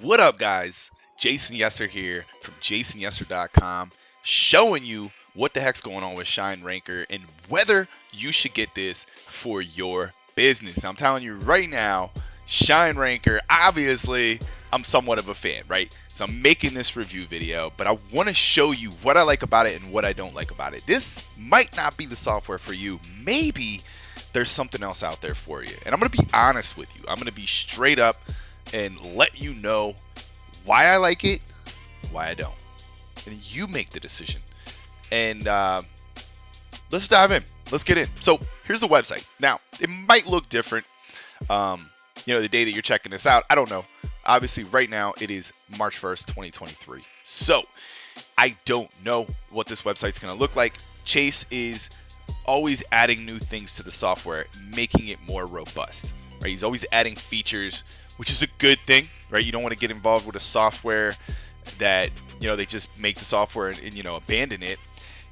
What up, guys? Jason Yesser here from jasonyesser.com, showing you what the heck's going on with Shine Ranker and whether you should get this for your business. I'm telling you right now, Shine Ranker, obviously, I'm somewhat of a fan, right? So I'm making this review video, but I want to show you what I like about it and what I don't like about it. This might not be the software for you. Maybe there's something else out there for you. And I'm going to be honest with you. I'm going to be straight up and let you know why I like it, why I don't. And you make the decision. And let's dive in. Let's get in. So here's the website. Now, it might look different, the day that you're checking this out. I don't know. Obviously, right now, it is March 1st, 2023. So I don't know what this website's going to look like. Chase is always adding new things to the software, making it more robust. Right? He's always adding features, which is a good thing, right? You don't want to get involved with a software that, they just make the software and abandon it.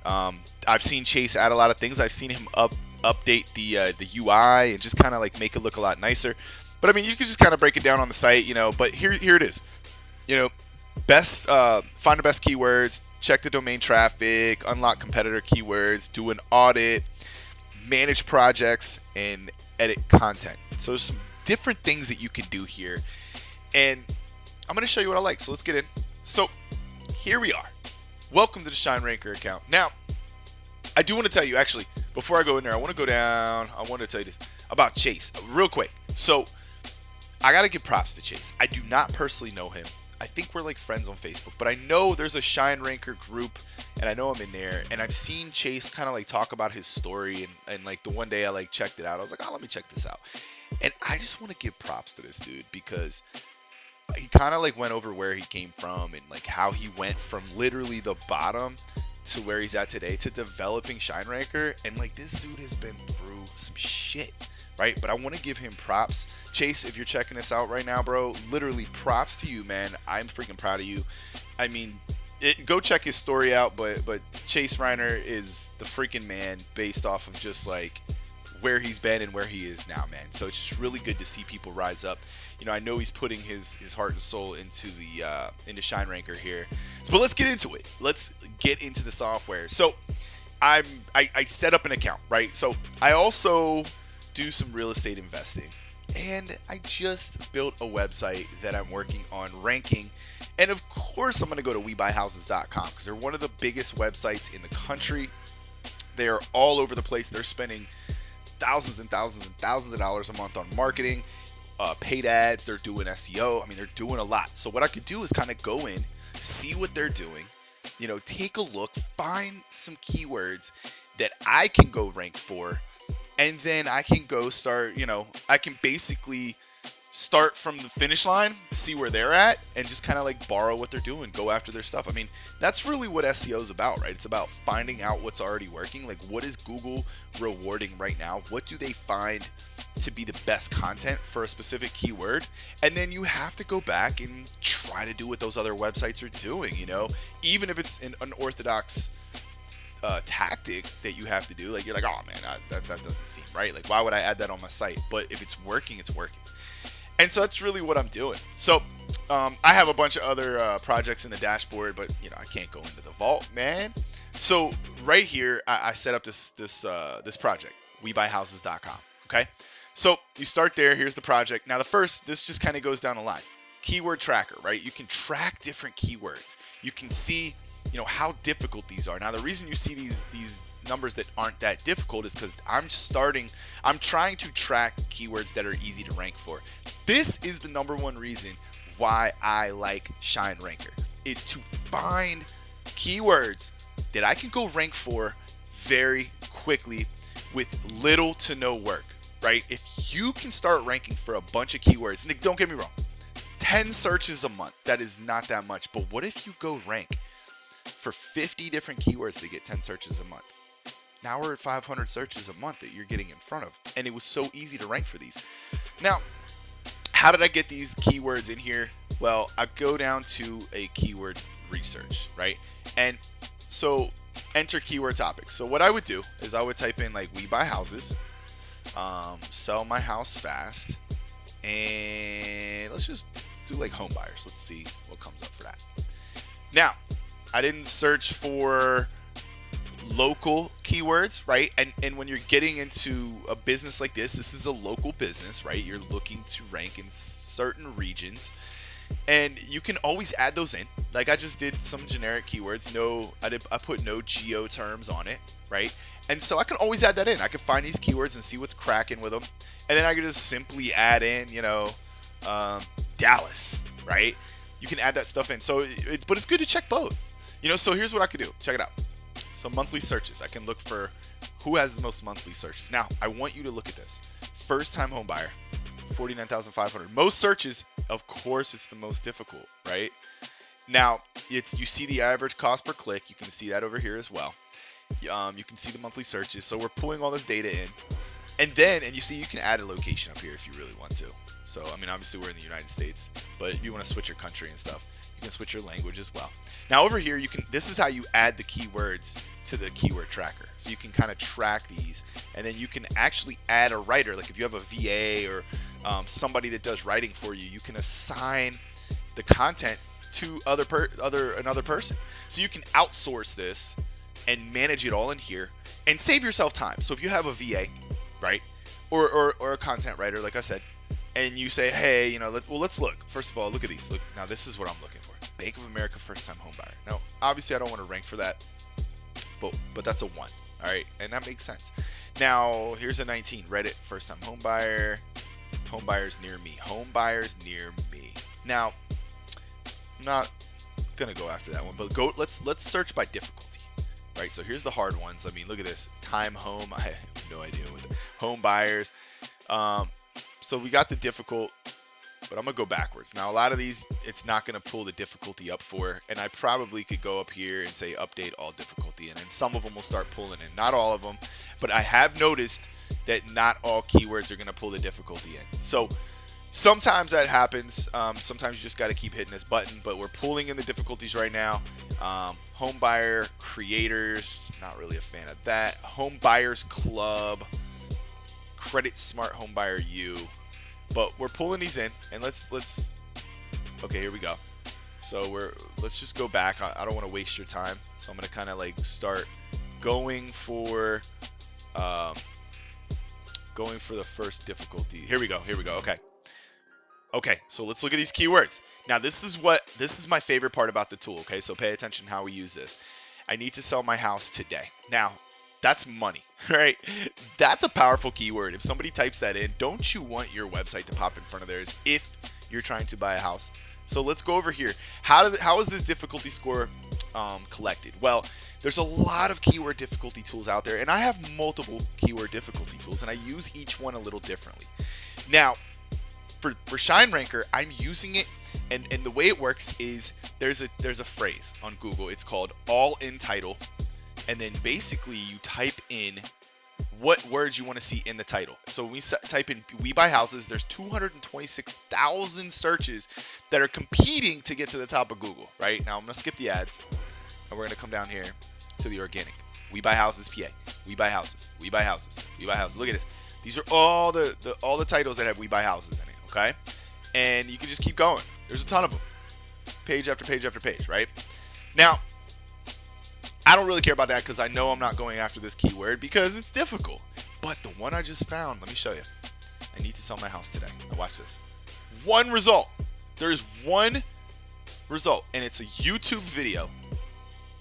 I've seen Chase add a lot of things. I've seen him update the UI and just kind of like make it look a lot nicer. But I mean, you can just kind of break it down on the site, but here it is. Find the best keywords, check the domain traffic, unlock competitor keywords, do an audit, manage projects, and edit content. So there's some different things that you can do here, and I'm going to show you what I like. So let's get in. So here we are. Welcome to the Shine Ranker account. Now, I do want to tell you, actually, before I go in there, I want to go down. I want to tell you this about Chase real quick. So I got to give props to Chase. I do not personally know him. I think we're like friends on Facebook, but I know there's a Shine Ranker group, and I know I'm in there, and I've seen Chase kind of like talk about his story, and like the one day I like checked it out, I was like, oh, let me check this out. And I just want to give props to this dude because he kind of like went over where he came from and like how he went from literally the bottom to where he's at today to developing Shine Ranker. And like this dude has been through some shit, right? But I want to give him props. Chase, if you're checking this out right now, bro, literally props to you, man. I'm freaking proud of you. I mean, go check his story out, but Chase Reiner is the freaking man based off of just like where he's been and where he is now, man. So it's just really good to see people rise up. I know he's putting his heart and soul into into Shine Ranker here. But let's get into it. Let's get into the software. So I set up an account, right? So I also do some real estate investing, and I just built a website that I'm working on ranking. And of course, I'm going to go to WeBuyHouses.com because they're one of the biggest websites in the country. They are all over the place. They're spending thousands and thousands and thousands of dollars a month on marketing, paid ads. They're doing SEO. I mean, they're doing a lot. So what I could do is kind of go in, see what they're doing, take a look, find some keywords that I can go rank for, and then I can go start, I can basically start from the finish line, see where they're at, and just kind of like borrow what they're doing, go after their stuff. I mean, that's really what SEO is about, right? It's about finding out what's already working. Like, what is Google rewarding right now? What do they find to be the best content for a specific keyword? And then you have to go back and try to do what those other websites are doing, even if it's an unorthodox tactic that you have to do. Like, you're like, oh man, that doesn't seem right. Like, why would I add that on my site? But if it's working, it's working. And so that's really what I'm doing. So I have a bunch of other projects in the dashboard, but I can't go into the vault, man. So right here, I set up this project, WeBuyHouses.com. Okay, so you start there. Here's the project. Now this just kind of goes down the line. Keyword tracker, right? You can track different keywords. You can see how difficult these are. Now the reason you see these numbers that aren't that difficult is because I'm trying to track keywords that are easy to rank for. This is the number one reason why I like Shine Ranker, is to find keywords that I can go rank for very quickly with little to no work, right? If you can start ranking for a bunch of keywords, and don't get me wrong, 10 searches a month, that is not that much. But what if you go rank for 50 different keywords to get 10 searches a month? Now we're at 500 searches a month that you're getting in front of. And it was so easy to rank for these. Now, how did I get these keywords in here? Well, I go down to a keyword research, right? And so enter keyword topics. So what I would do is I would type in like we buy houses, sell my house fast, and let's just do like home buyers. Let's see what comes up for that. Now, I didn't search for local keywords, right? And when you're getting into a business like this is a local business, right? You're looking to rank in certain regions, and you can always add those in. Like I just did some generic keywords. I put no geo terms on it, right? And so I can always add that in. I can find these keywords and see what's cracking with them, and then I can just simply add in, Dallas, right? You can add that stuff in. So, but it's good to check both. So here's what I could do. Check it out. So monthly searches. I can look for who has the most monthly searches. Now, I want you to look at this. First-time home buyer, 49,500. Most searches, of course, it's the most difficult, right? Now, you see the average cost per click. You can see that over here as well. You can see the monthly searches. So we're pulling all this data in. And you see you can add a location up here if you really want to. So, I mean, obviously we're in the United States, but if you want to switch your country and stuff, you can switch your language as well. Now over here, this is how you add the keywords to the keyword tracker. So you can kind of track these, and then you can actually add a writer. Like if you have a VA or somebody that does writing for you, you can assign the content to another person. So you can outsource this and manage it all in here and save yourself time. So if you have a VA, right, or a content writer, like I said, and you say, hey, let's look. First of all, look at these. Look, now this is what I'm looking for. Bank of America first-time home buyer. Now, obviously, I don't want to rank for that, but that's a 1. All right, and that makes sense. Now, here's a 19. Reddit first-time home buyer. Home buyers near me. Home buyers near me. Now, I'm not gonna go after that one, but let's search by difficulty. Right. So here's the hard ones. I mean, look at this. Time home. I have no idea what home buyers. So we got the difficult, but I'm gonna go backwards. Now a lot of these, it's not gonna pull the difficulty up for, and I probably could go up here and say update all difficulty, and then some of them will start pulling in. Not all of them, but I have noticed that not all keywords are gonna pull the difficulty in. So sometimes that happens. Sometimes you just got to keep hitting this button, but we're pulling in the difficulties right now. Home buyer creators, not really a fan of that. Home buyers club, credit smart home buyer U, but we're pulling these in, and let's okay, here we go. So let's just go back. I don't want to waste your time, so I'm gonna kind of like start going for the first difficulty. Here we go. Okay, so let's look at these keywords. Now this is my favorite part about the tool, okay? So pay attention how we use this. I need to sell my house today. Now, that's money, right? That's a powerful keyword. If somebody types that in, don't you want your website to pop in front of theirs if you're trying to buy a house? So let's go over here. How is this difficulty score collected? Well, there's a lot of keyword difficulty tools out there, and I have multiple keyword difficulty tools, and I use each one a little differently. Now, for Shine Ranker, I'm using it, and the way it works is there's a phrase on Google. It's called all in title, and then basically you type in what words you want to see in the title. So when we type in "we buy houses," there's 226,000 searches that are competing to get to the top of Google. Right now, I'm gonna skip the ads, and we're gonna come down here to the organic. We buy houses, PA. We buy houses. We buy houses. We buy houses. Look at this. These are all the titles that have "we buy houses" in it. Okay, and you can just keep going. There's a ton of them, page after page after page, right? Now, I don't really care about that because I know I'm not going after this keyword because it's difficult. But the one I just found, let me show you. I need to sell my house today. Now watch this. One result. There's one result, and it's a YouTube video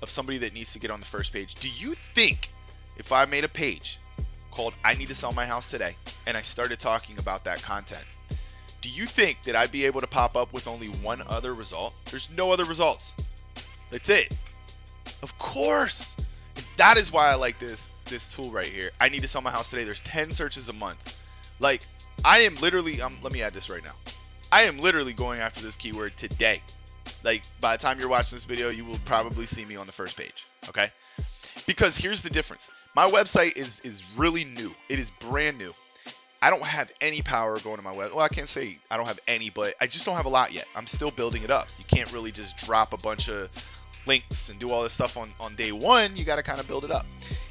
of somebody that needs to get on the first page. Do you think if I made a page called "I need to sell my house today" and I started talking about that content, do you think that I'd be able to pop up with only one other result? There's no other results. That's it. Of course. And that is why I like this tool right here. I need to sell my house today. There's 10 searches a month. Like, I am literally, let me add this right now. I am literally going after this keyword today. Like, by the time you're watching this video, you will probably see me on the first page, okay? Because here's the difference. My website is really new. It is brand new. I don't have any power going to my web. Well, I can't say I don't have any, but I just don't have a lot yet. I'm still building it up. You can't really just drop a bunch of links and do all this stuff on day one. You got to kind of build it up.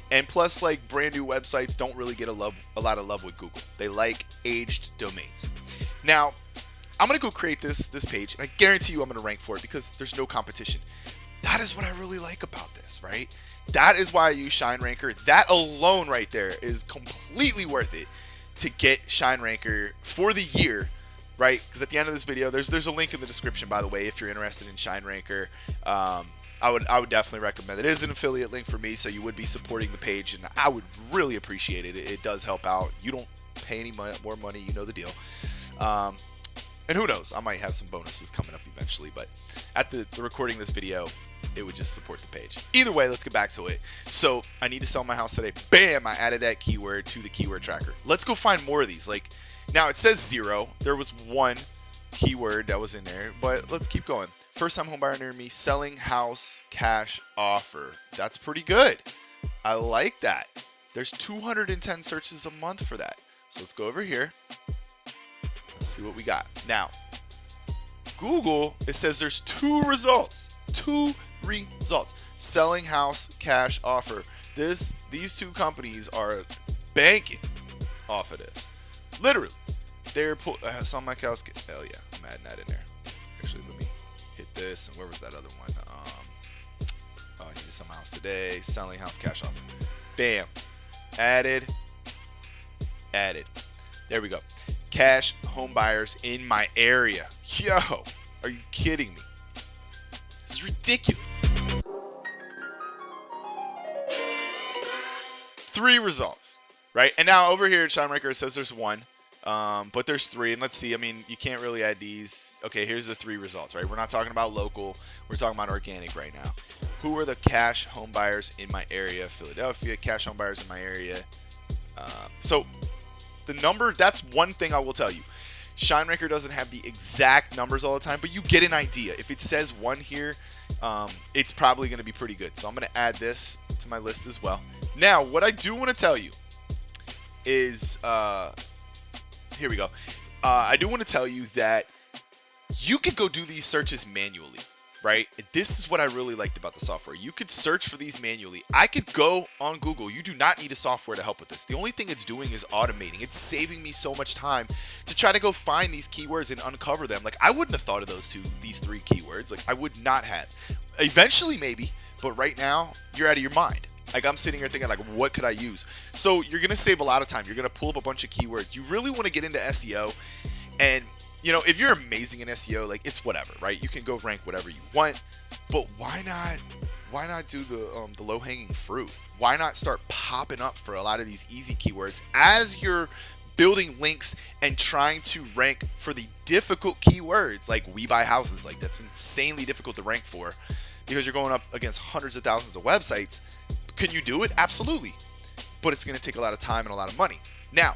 And plus, like, brand new websites don't really get a lot of love with Google. They like aged domains. Now, I'm gonna go create this page, and I guarantee you I'm gonna rank for it because there's no competition. That is what I really like about this, right? That is why I use Shine Ranker. That alone right there is completely worth it to get Shine Ranker for the year, right? Because at the end of this video, there's a link in the description, by the way, if you're interested in Shine Ranker. I would definitely recommend it. It is an affiliate link for me, so you would be supporting the page, and I would really appreciate it. It does help out. You don't pay any more money, you know the deal. And who knows, I might have some bonuses coming up eventually, but at the recording of this video, it would just support the page. Either way, let's get back to it. So I need to sell my house today. Bam, I added that keyword to the keyword tracker. Let's go find more of these. Like, now it says 0. There was 1 keyword that was in there, but let's keep going. First time home buyer near me, selling house, cash offer. That's pretty good. I like that. There's 210 searches a month for that. So let's go over here. Let's see what we got. Now, Google, it says there's 2 results. 2 results. Selling house, cash offer. These 2 companies are banking off of this. Literally. They're selling my house. Hell yeah, I'm adding that in there. Actually, let me hit this. And where was that other one? I need to sell my house today. Selling house, cash offer. Bam. Added. There we go. Cash home buyers in my area. Yo, are you kidding me? This is ridiculous. 3 results, right? And now over here at Shine Ranker, it says there's 1, but there's 3. And let's see, I mean, you can't really add these. Okay, here's the 3 results, right? We're not talking about local. We're talking about organic right now. Who are the cash home buyers in my area? Philadelphia, cash home buyers in my area. So the number, that's one thing I will tell you. Shine Ranker doesn't have the exact numbers all the time, but you get an idea. If it says 1 here, it's probably going to be pretty good. So I'm going to add this to my list as well. Now, what I do want to tell you is, here we go. I do want to tell you that you could go do these searches manually, right? This is what I really liked about the software. You could search for these manually. I could go on Google. You do not need a software to help with this. The only thing it's doing is automating. It's saving me so much time to try to go find these keywords and uncover them. Like, I wouldn't have thought of these 3 keywords. Like, I would not have. Eventually, maybe, but right now, you're out of your mind. Like, I'm sitting here thinking, like, what could I use? So you're going to save a lot of time. You're going to pull up a bunch of keywords. You really want to get into SEO. And, you know, if you're amazing in SEO, like, it's whatever, right? You can go rank whatever you want. But why not do the low-hanging fruit? Why not start popping up for a lot of these easy keywords as you're building links and trying to rank for the difficult keywords like we buy houses? Like, that's insanely difficult to rank for because you're going up against hundreds of thousands of websites. Can you do it? Absolutely. But it's going to take a lot of time and a lot of money. Now,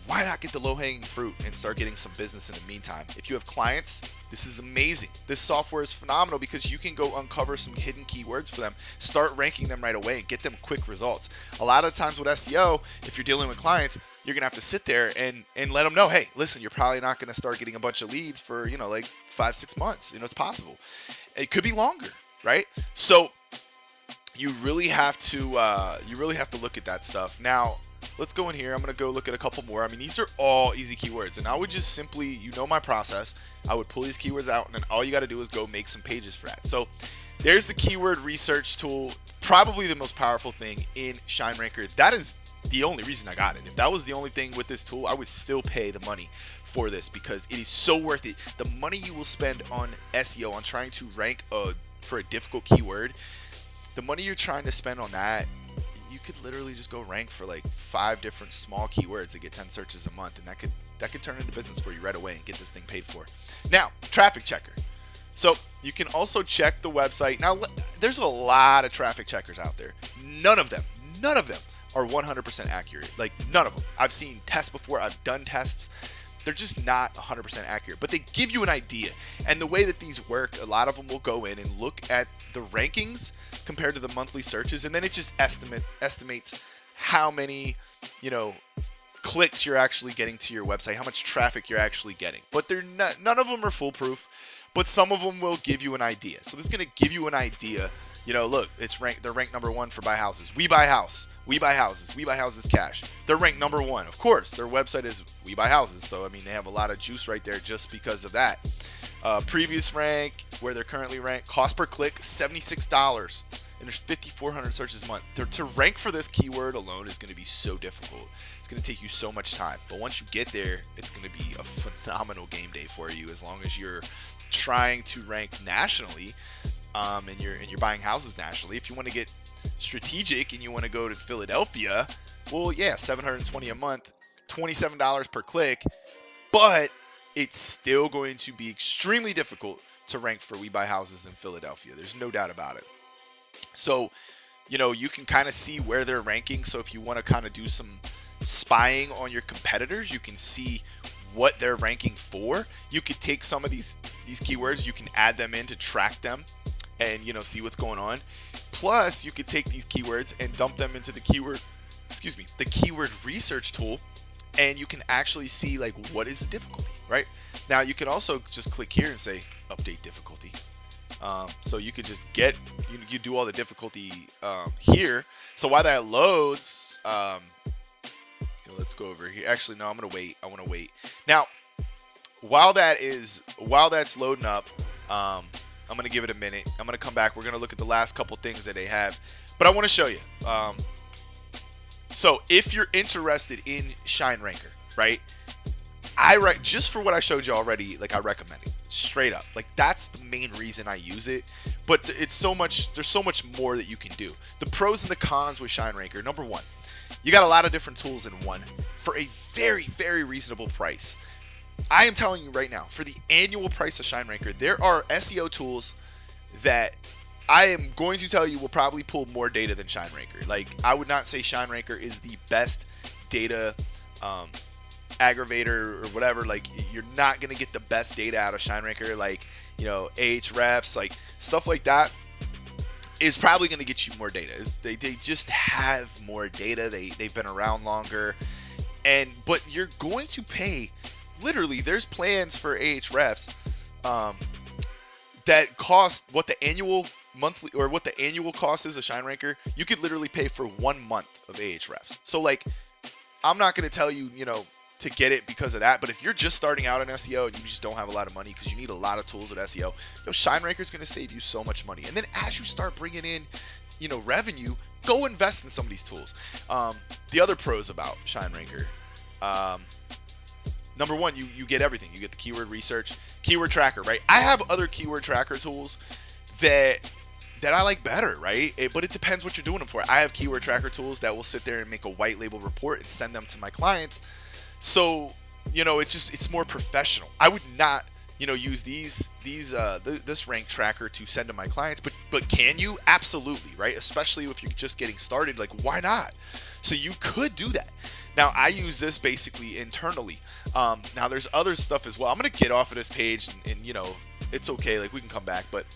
why not get the low-hanging fruit and start getting some business in the meantime? If you have clients, this is amazing. This software is phenomenal because you can go uncover some hidden keywords for them, start ranking them right away, and get them quick results. A lot of times with SEO, if you're dealing with clients, you're going to have to sit there and let them know, hey, listen, you're probably not going to start getting a bunch of leads for, you know, like 5-6 months. You know, it's possible. It could be longer, right? So you really have to look at that stuff. Now, let's go in here. I'm going to go look at a couple more. I mean, these are all easy keywords, and I would just simply, you know my process. I would pull these keywords out, and then all you got to do is go make some pages for that. So there's the keyword research tool, probably the most powerful thing in Shine Ranker. That is the only reason I got it. If that was the only thing with this tool, I would still pay the money for this because it is so worth it. The money you will spend on SEO, on trying to rank for a difficult keyword, the money you're trying to spend on that, you could literally just go rank for like 5 different small keywords to get 10 searches a month, and that could turn into business for you right away and get this thing paid for. Now, traffic checker. So you can also check the website. Now, there's a lot of traffic checkers out there. None of them are 100% accurate. Like, none of them. I've seen tests before. I've done tests. They're just not 100% accurate, but they give you an idea. And the way that these work, a lot of them will go in and look at the rankings compared to the monthly searches, and then it just estimates how many, you know, clicks you're actually getting to your website, how much traffic you're actually getting. But none of them are foolproof. but some of them will give you an idea. So this is going to give you an idea. Look, they're ranked number 1 for buy houses. We buy house. We buy houses. We buy houses cash. They're ranked number 1. Of course, their website is We Buy Houses. So, I mean, they have a lot of juice right there just because of that. Previous rank, where they're currently ranked, cost per click, $76. And there's 5,400 searches a month. To rank for this keyword alone is going to be so difficult. It's going to take you so much time. But once you get there, it's going to be a phenomenal game day for you, as long as you're trying to rank nationally. And you're buying houses nationally. If you want to get strategic and you want to go to Philadelphia, well, yeah, $720 a month, $27 per click, but it's still going to be extremely difficult to rank for We Buy Houses in Philadelphia. There's no doubt about it. So, you can kind of see where they're ranking. So if you want to kind of do some spying on your competitors, you can see what they're ranking for. You could take some of these keywords, you can add them in to track them and see what's going on. Plus, you could take these keywords and dump them into the keyword research tool, and you can actually see like what is the difficulty. Right now, you can also just click here and say update difficulty. So you could just you do all the difficulty here. So while that loads, let's go over here. Actually, no, I'm gonna wait. I want to wait. Now, while that's loading up, I'm going to give it a minute. I'm going to come back. We're going to look at the last couple things that they have. But I want to show you. So if you're interested in Shine Ranker, right? Just for what I showed you already, like I recommend it. Straight up. Like that's the main reason I use it. But there's so much more that you can do. The pros and the cons with Shine Ranker. Number 1, you got a lot of different tools in one for a very, very reasonable price. I am telling you right now, for the annual price of Shine Ranker, there are SEO tools that I am going to tell you will probably pull more data than Shine Ranker. Like, I would not say Shine Ranker is the best data aggravator or whatever. Like, you're not going to get the best data out of Shine Ranker. Like, Ahrefs, like stuff like that is probably going to get you more data. They just have more data. They've been around longer. But you're going to pay. Literally, there's plans for Ahrefs that cost what the annual monthly or what the annual cost is of Shine Ranker. You could literally pay for 1 month of Ahrefs. So like, I'm not going to tell you, to get it because of that. But if you're just starting out in SEO and you just don't have a lot of money because you need a lot of tools with SEO, Shine Ranker is going to save you so much money. And then as you start bringing in, revenue, go invest in some of these tools. The other pros about Shine Ranker. Number 1, you get everything. You get the keyword research, keyword tracker, right? I have other keyword tracker tools that I like better, right? But it depends what you're doing them for. I have keyword tracker tools that will sit there and make a white label report and send them to my clients. So, it's more professional. I would not, use this rank tracker to send to my clients, but can you? Absolutely, right? Especially if you're just getting started, like why not? So you could do that. Now I use this basically internally. Now there's other stuff as well. I'm gonna get off of this page and it's okay. Like we can come back, but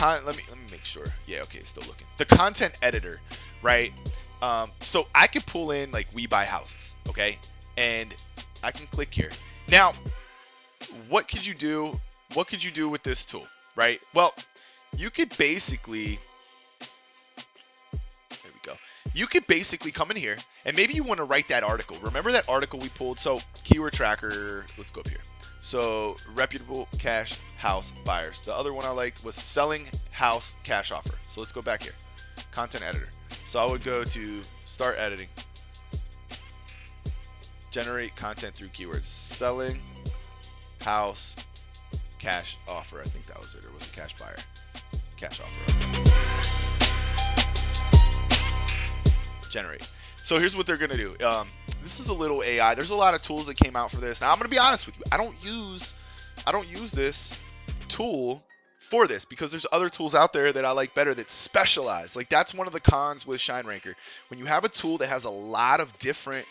let me make sure. Yeah, okay, still looking. The content editor, right? So I could pull in like We Buy Houses, okay, and I can click here. Now, what could you do? What could you do with this tool, right? Well, you could basically. You could basically come in here and maybe you want to write that article. Remember that article we pulled? So keyword tracker, let's go up here. So reputable cash house buyers. The other one I liked was selling house cash offer. So let's go back here. Content editor. So I would go to start editing. Generate content through keywords. Selling house cash offer. I think that was it. Or was it cash buyer? Cash offer. Generate. So here's what they're gonna do. This is a little AI. There's a lot of tools that came out for this. Now I'm gonna be honest with you. I don't use this tool for this because there's other tools out there that I like better that specialize. Like that's one of the cons with Shine Ranker. When you have a tool that has a lot of different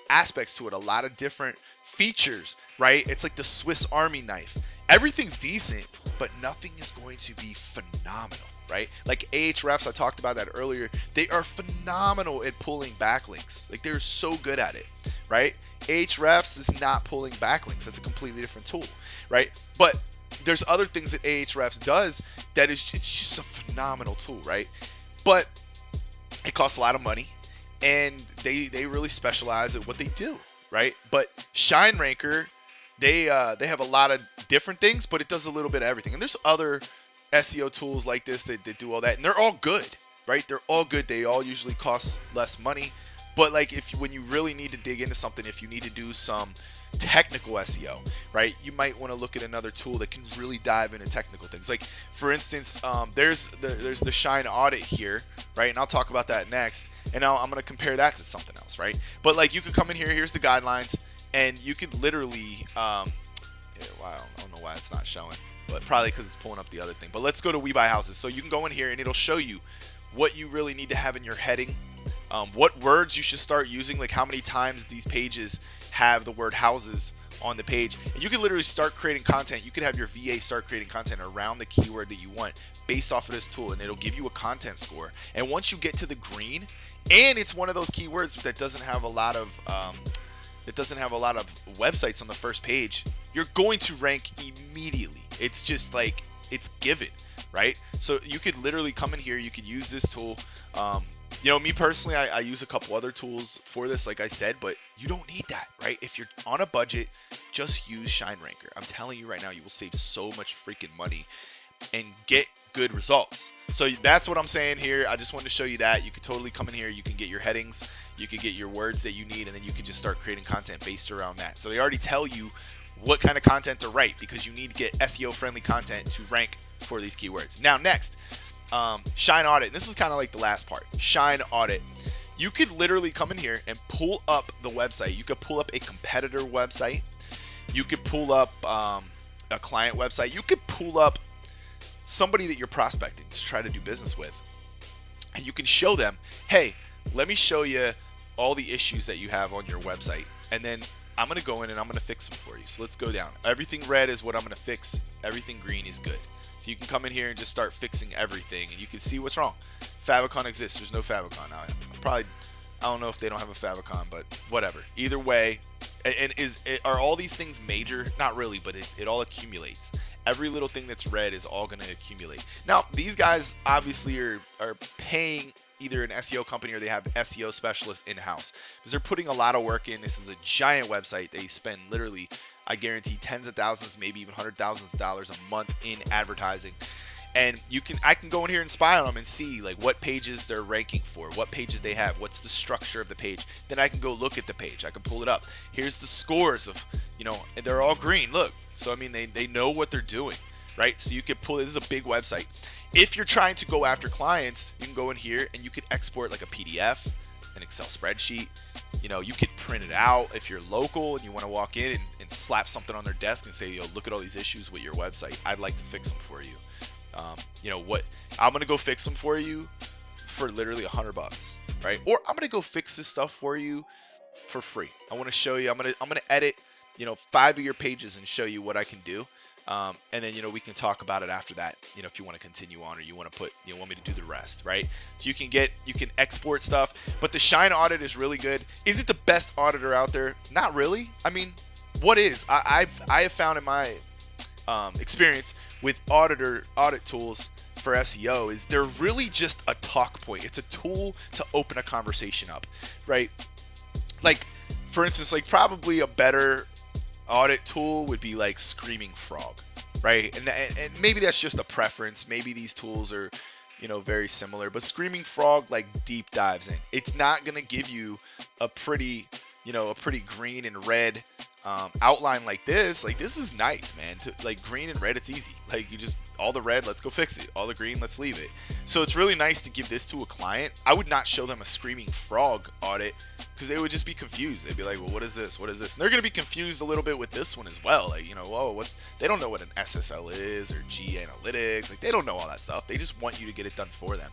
aspects to it, a lot of different features, right? It's like the Swiss Army knife. Everything's decent, but nothing is going to be phenomenal, right? Like Ahrefs, I talked about that earlier. They are phenomenal at pulling backlinks. Like they're so good at it, right? Ahrefs is not pulling backlinks. That's a completely different tool, right? But there's other things that Ahrefs does that is it's just a phenomenal tool, right? But it costs a lot of money, and they really specialize at what they do, right? But ShineRanker, they have a lot of different things, but it does a little bit of everything. And there's other SEO tools like this that do all that, and they're all good, right? They're all good. They all usually cost less money. But like when you really need to dig into something, if you need to do some technical SEO, right, you might want to look at another tool that can really dive into technical things. Like for instance, there's the Shine Audit here, right? And I'll talk about that next. And now I'm going to compare that to something else, right? But like you can come in here, here's the guidelines, and you could literally, I don't know why it's not showing, but probably because it's pulling up the other thing. But let's go to We Buy Houses. So you can go in here and it'll show you what you really need to have in your heading. What words you should start using, like how many times these pages have the word houses on the page. And you can literally start creating content. You could have your VA start creating content around the keyword that you want based off of this tool, and it'll give you a content score. And once you get to the green, and it's one of those keywords that doesn't have a lot of websites on the first page, you're going to rank immediately. It's just like, it's given, right? So you could literally come in here, you could use this tool. You know, me personally, I use a couple other tools for this, like I said, but you don't need that, right? If you're on a budget, just use ShineRanker. I'm telling you right now, you will save so much freaking money and get good results. So that's what I'm saying here. I just wanted to show you that. You could totally come in here, you can get your headings, you could get your words that you need, and then you can just start creating content based around that. So they already tell you what kind of content to write, because you need to get SEO friendly content to rank for these keywords. Now next, Shine Audit. This is kind of like the last part. Shine Audit. You could literally come in here and pull up the website. You could pull up a competitor website. You could pull up a client website. You could pull up somebody that you're prospecting to try to do business with. And you can show them, hey, let me show you all the issues that you have on your website. And then I'm going to go in and I'm going to fix them for you. So let's go down. Everything red is what I'm going to fix. Everything green is good. So you can come in here and just start fixing everything, and you can see what's wrong. Favicon exists. There's no Favicon now. I don't know if they don't have a Favicon, but whatever. Either way, and are all these things major? Not really, but it all accumulates. Every little thing that's red is all going to accumulate. Now, these guys obviously are paying either an SEO company or they have SEO specialists in-house, because they're putting a lot of work in. This is a giant website. They spend literally, I guarantee, tens of thousands, maybe even $100,000 a month in advertising. And I can go in here and spy on them and see like what pages they're ranking for, what pages they have, what's the structure of the page. Then I can go look at the page. I can pull it up. Here's the scores of, and they're all green. Look. So I mean, they know what they're doing, right? So you could pull it. This is a big website. If you're trying to go after clients, you can go in here and you could export like a PDF, an Excel spreadsheet. You could print it out if you're local and you want to walk in and slap something on their desk and say, look at all these issues with your website. I'd like to fix them for you. I'm going to go fix them for you for literally $100, right? Or I'm going to go fix this stuff for you for free. I want to show you, I'm going to edit, 5 of your pages and show you what I can do. And then, we can talk about it after that, if you want to continue on, or you want to want me to do the rest, right? So you can export stuff, but the Shine Audit is really good. Is it the best auditor out there? Not really. I mean, what is? I have found in my experience with audit tools for SEO is they're really just a talk point. It's a tool to open a conversation up, right? Like, for instance, like probably a better audit tool would be like Screaming Frog, right? And maybe that's just a preference. Maybe these tools are, very similar, but Screaming Frog like deep dives in. It's not gonna give you a pretty green and red outline like this. Like, this is nice, man. Like green and red, it's easy. Like, all the red, let's go fix it. All the green, let's leave it. So it's really nice to give this to a client. I would not show them a Screaming Frog audit, because they would just be confused. They'd be like, well, what is this? What is this? And they're going to be confused a little bit with this one as well. Like, they don't know what an SSL is or G Analytics. Like, they don't know all that stuff. They just want you to get it done for them.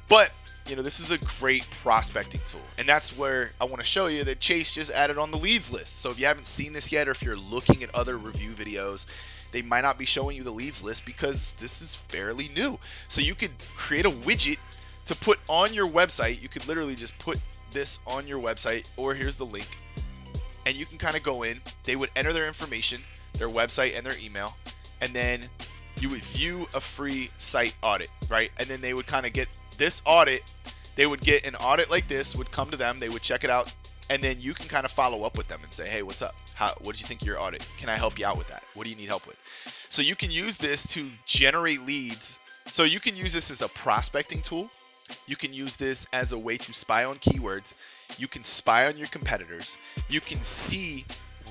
But, this is a great prospecting tool. And that's where I want to show you that Chase just added on the leads list. So if you haven't seen this yet, or if you're looking at other review videos, they might not be showing you the leads list because this is fairly new. So you could create a widget to put on your website. You could literally just put this on your website, or here's the link, and you can kind of go in. They would enter their information, their website and their email, and then you would view a free site audit, right? And then they would kind of get this audit. They would get an audit like this, would come to them, they would check it out, and then you can kind of follow up with them and say, hey, what's up? What did you think of your audit? Can I help you out with that? What do you need help with? So you can use this to generate leads. So you can use this as a prospecting tool. You can use this as a way to spy on keywords. You can spy on your competitors. You can see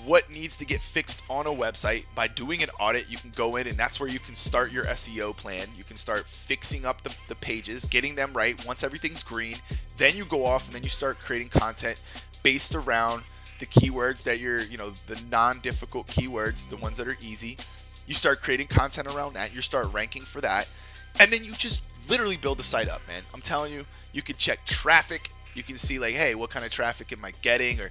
what needs to get fixed on a website. By doing an audit, you can go in, and that's where you can start your SEO plan. You can start fixing up the pages, getting them right. Once everything's green, then you go off and then you start creating content based around the keywords that you're, the non-difficult keywords, the ones that are easy. You start creating content around that. You start ranking for that. And then you just literally build the site up, man. I'm telling you, you could check traffic. You can see like, hey, what kind of traffic am I getting, or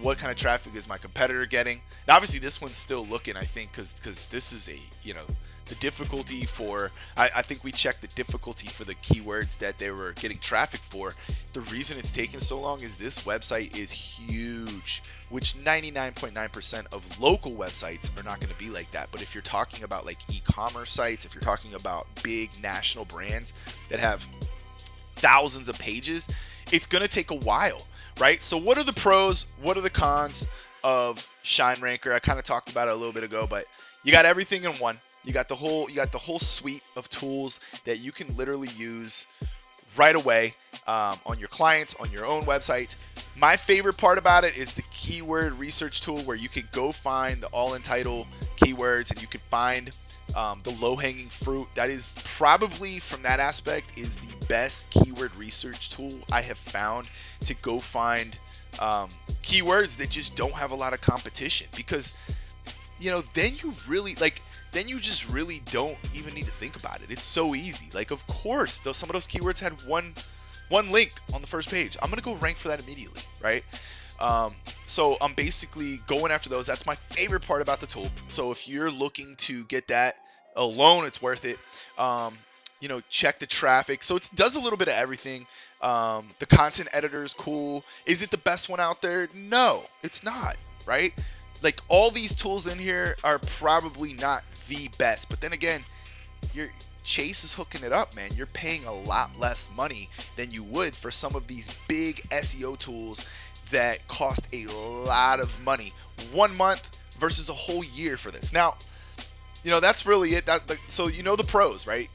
what kind of traffic is my competitor getting? Now, obviously, this one's still looking, I think, because this is the difficulty for, I think we checked the difficulty for the keywords that they were getting traffic for. The reason it's taking so long is this website is huge, which 99.9% of local websites are not going to be like that. But if you're talking about like e-commerce sites, if you're talking about big national brands that have thousands of pages, it's going to take a while, right? So what are the pros? What are the cons of ShineRanker? I kind of talked about it a little bit ago, but you got everything in one. You got the whole suite of tools that you can literally use right away on your clients, on your own websites. My favorite part about it is the keyword research tool, where you can go find the all in title keywords, and you can find the low-hanging fruit. That is probably, from that aspect, is the best keyword research tool I have found to go find keywords that just don't have a lot of competition, because then you just really don't even need to think about it. It's so easy. Like, of course, though, some of those keywords had one link on the first page. I'm gonna go rank for that immediately, right? So I'm basically going after those. That's my favorite part about the tool. So if you're looking to get that alone, it's worth it. Check the traffic. So it does a little bit of everything. The content editor is cool. Is it the best one out there? No, it's not, right? Like, all these tools in here are probably not the best, but then again, Chase is hooking it up, man. You're paying a lot less money than you would for some of these big SEO tools that cost a lot of money. 1 month versus a whole year for this. Now, that's really it. So the pros, right?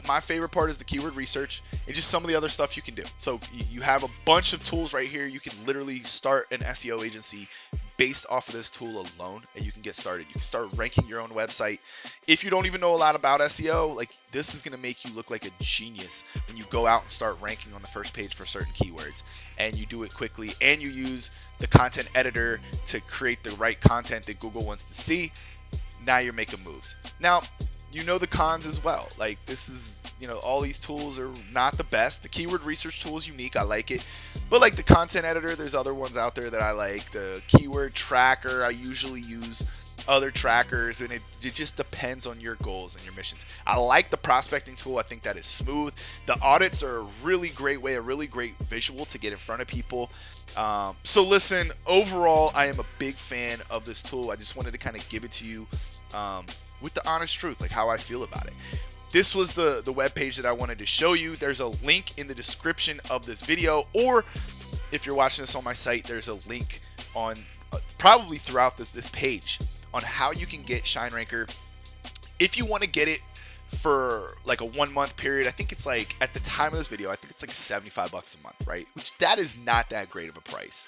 My favorite part is the keyword research and just some of the other stuff you can do. So you have a bunch of tools right here. You can literally start an SEO agency based off of this tool alone, and you can get started. You can start ranking your own website. If you don't even know a lot about SEO, like, this is going to make you look like a genius when you go out and start ranking on the first page for certain keywords, and you do it quickly, and you use the content editor to create the right content that Google wants to see. Now you're making moves. Now, the cons as well. Like, this is, all these tools are not the best. The keyword research tool is unique. I like it. But like the content editor, there's other ones out there that I like. The keyword tracker, I usually use other trackers, and it just depends on your goals and your missions. I like the prospecting tool. I think that is smooth. The audits are a really great way, a really great visual to get in front of people. So listen, overall, I am a big fan of this tool. I just wanted to kind of give it to you with the honest truth, like how I feel about it. This was the web page that I wanted to show you. There's a link in the description of this video, or if you're watching this on my site, there's a link on probably throughout this page on how you can get ShineRanker. If you want to get it for like a 1 month period, I think it's like, at the time of this video, I think it's like $75 a month, right? Which, that is not that great of a price.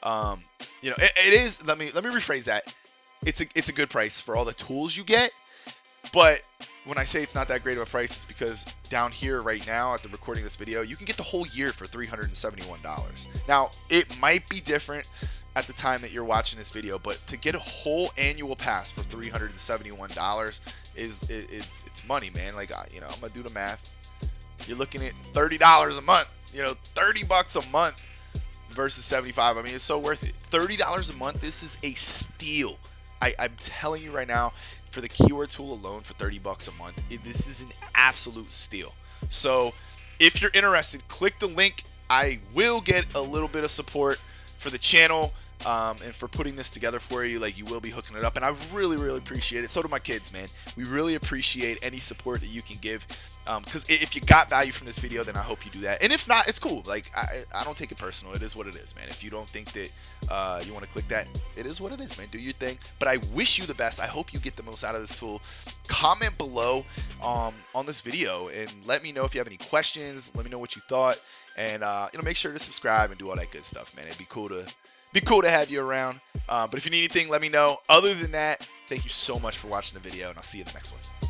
It is. Let me rephrase that. It's a good price for all the tools you get, but when I say it's not that great of a price, it's because down here right now at the recording of this video, you can get the whole year for $371. Now, it might be different at the time that you're watching this video, but to get a whole annual pass for $371 is it's money, man. Like, I'm gonna do the math. You're looking at $30 a month. $30 a month versus $75. I mean, it's so worth it. $30 a month. This is a steal. I'm telling you right now, for the keyword tool alone, for $30 a month, this is an absolute steal. So if you're interested, click the link. I will get a little bit of support for the channel. and for putting this together for you. Like, you will be hooking it up, and I really, really appreciate it. So do my kids, man. We really appreciate any support that you can give, because if you got value from this video, then I hope you do that. And if not, it's cool. Like, I don't take it personal. It is what it is, man. If you don't think that you want to click that, it is what it is, man. Do your thing. But I wish you the best. I hope you get the most out of this tool. Comment below on this video and let me know if you have any questions. Let me know what you thought, and make sure to subscribe and do all that good stuff, man. It'd be cool to have you around. But if you need anything, let me know. Other than that, thank you so much for watching the video, and I'll see you in the next one.